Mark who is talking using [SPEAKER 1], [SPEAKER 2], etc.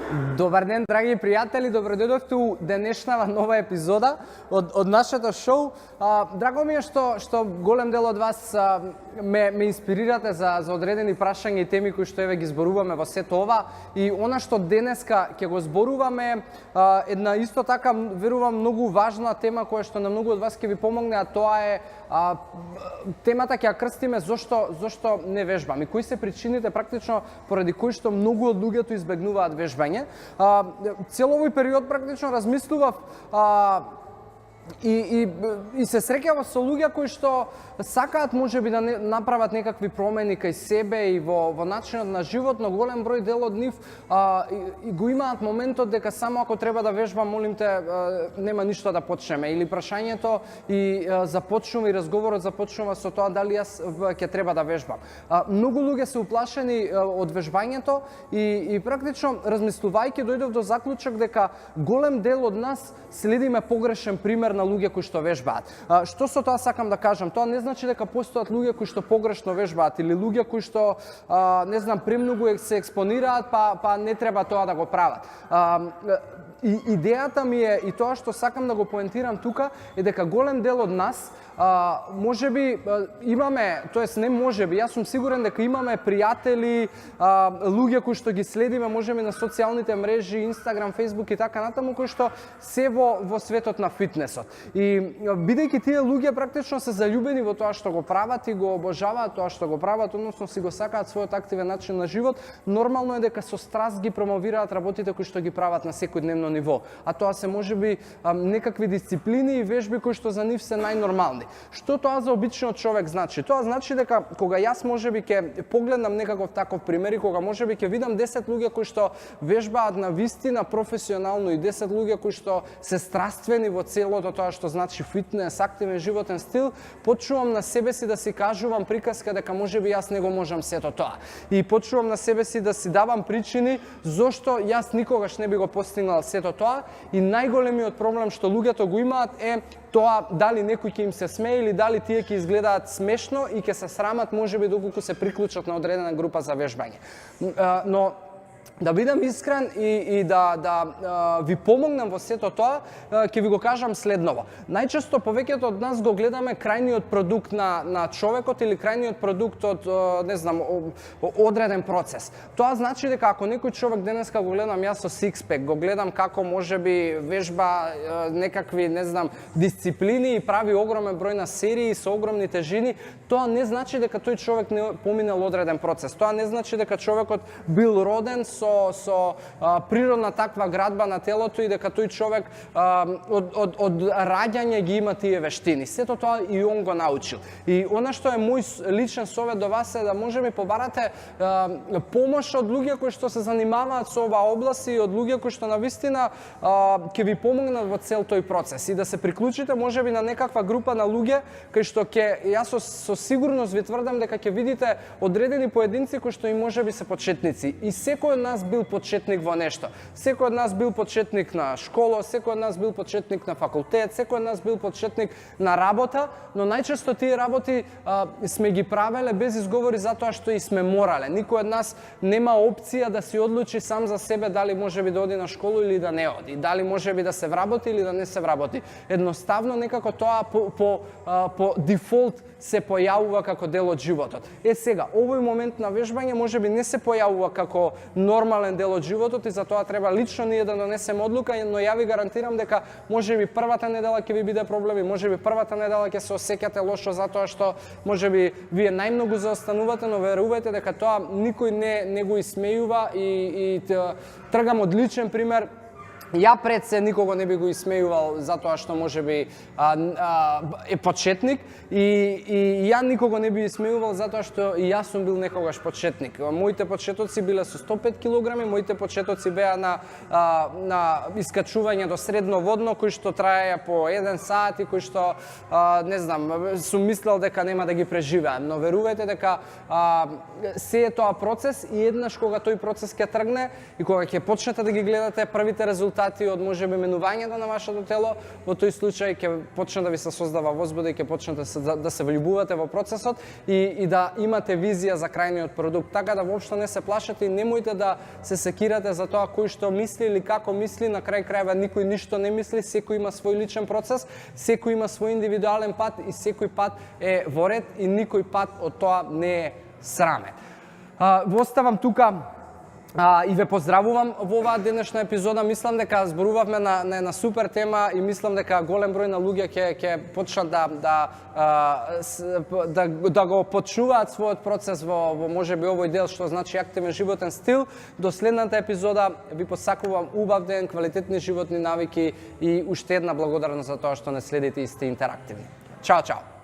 [SPEAKER 1] Добар ден, драги пријатели, добродојдовте у денешнава нова епизода од нашето шоу. Драго ми е што голем дел од вас ме инспирирате за одредени прашања и теми кои што еве ги зборуваме во сето ова. И она што денеска ќе го зборуваме една исто така, верувам, многу важна тема која што на многу од вас ќе ви помогне, а тоа е темата ќе ја крстиме зошто не вежбам и кои се причините практично поради кои што многу од луѓето избегнуваат вежбање. Цел овој период практично размислував и се среќавав со луѓе кои што сакаат можеби да направат некакви промени кај себе и во начинот на живот, но голем број дел од нив и го имаат моментот дека само ако треба да вежбам, молим те, нема ништо да почнеме. Или прашањето и започнува и разговорот започнува со тоа дали јас ќе треба да вежбам. Многу луѓе се уплашени од вежбањето и практично размислувајќи дојдов до заклучок дека голем дел од нас следиме погрешен пример на луѓе кои што вежбаат. Што со тоа сакам да кажам? Тоа не значи дека постојат луѓе кои што погрешно вежбаат или луѓе кои што премногу се експонираат, па не треба тоа да го прават. И идејата ми е и тоа што сакам да го поентирам тука е дека голем дел од нас можеби имаме, тоест не можеби, јас сум сигурен дека имаме пријатели, луѓе кои што ги следиме, можеби на социјалните мрежи, Инстаграм, Фејсбук и така натаму, кои што се во светот на фитнесот. И бидејќи тие луѓе практично се заљубени во тоа што го прават и го обожаваат тоа што го прават, односно си го сакаат својот активен начин на живот, нормално е дека со страст ги промовираат работите кои што ги прават на секојдневно ниво. А тоа се можеби некакви дисциплини и вежби кои што за нив се најнормални. Што тоа за обичниот човек значи? Тоа значи дека кога јас можеби ќе погледнам некаков таков пример и кога можеби ќе видам 10 луѓе кои што вежбаат на вистина професионално и 10 луѓе кои што се страствени во целото тоа што значи фитнес, активен животен стил, почнувам на себе си да си кажувам приказка дека можеби јас не го можам сето тоа. И почнувам на себе си да си давам причини зошто јас никогаш не би го постигнал сето тоа и најголемиот проблем што луѓето го имаат е тоа дали некој ќе им се смее или дали тие ќе изгледаат смешно и ќе се срамат можеби доколку се приклучат на одредена група за вежбање. Но да бидам искрен и да ви помогнам во сето тоа, ќе ви го кажам следново. Најчесто повеќето од нас го гледаме крајниот продукт на човекот или крајниот продукт од, не знам, одреден процес. Тоа значи дека ако некој човек денеска го гледам јас со сикспек, го гледам како можеби вежба некакви, не знам, дисциплини и прави огромен број на серии со огромни тежини, тоа не значи дека тој човек не поминал одреден процес. Тоа не значи дека човекот бил роден со природна таква градба на телото и дека тој човек од раѓање ги има тие вештини. Сето тоа и он го научил. И она што е мој личен совет до вас е да можеби побарате помош од луѓе кои што се занимаваат со оваа област и од луѓе кои што навистина ќе ви помогнат во цел тој процес и да се приклучите можеби на некаква група на луѓе кај што јас со сигурност ви тврдам дека ќе видите одредени поединци кои што и можеби се почетници. И секој од нас бил почетник во нешто. Секој од нас бил почетник на школа, секој од нас бил почетник на факултет, секој од нас бил почетник на работа, но најчесто тие работи сме ги правеле без изговори затоа што и сме морале. Никој од нас нема опција да си одлучи сам за себе дали можеби да оди на школа или да не оди, дали можеби да се вработи или да не се вработи. Едноставно некако тоа по дефолт се појавува како дел од животот. Сега, овој момент на вежбање можеби не се појавува како нормален дел од животот и затоа треба лично ние да донесеме одлука, но ја ви гарантирам дека можеби првата недела ќе ви биде проблеми, можеби првата недела ќе се осеќате лошо затоа што можеби вие најмногу заостанувате, но верувајте дека тоа никој не го исмејува и тргам од личен пример. Ја пред се никого не би го исмејувал затоа што можеби е почетник и ја никого не би исмејувал затоа што и јас сум бил некогаш почетник. Моите почетоци биле со 105 килограми, моите почетоци беа на искачување до средно водно кои што траеја по 1 сат и кои што не знам, сум мислел дека нема да ги преживеам, но верувајте дека се е тоа процес и еднаш кога тој процес ќе тргне и кога ќе почнете да ги гледате првите резултати резултати од можеби менувањето на вашето тело, во тој случај ќе почне да ви се создава возбуда и ќе почнете да се влюбувате во процесот и да имате визија за крајниот продукт. Така да воопшто не се плашете и немојте да се секирате за тоа кој што мисли или како мисли. На крај крајва никој ништо не мисли, секој има свој личен процес, секој има свој индивидуален пат и секој пат е во ред и никој пат од тоа не е срамен. Во оставам тука и ве поздравувам во оваа денешна епизода. Мислам дека зборувавме на една супер тема и мислам дека голем број на луѓе ќе почнат да го почуваат својот процес во можеби овој дел што значи активен животен стил. До следната епизода ви посакувам убав ден, квалитетни животни навики и уште една благодарност за тоа што не следите и сте интерактивни. Чао, чао!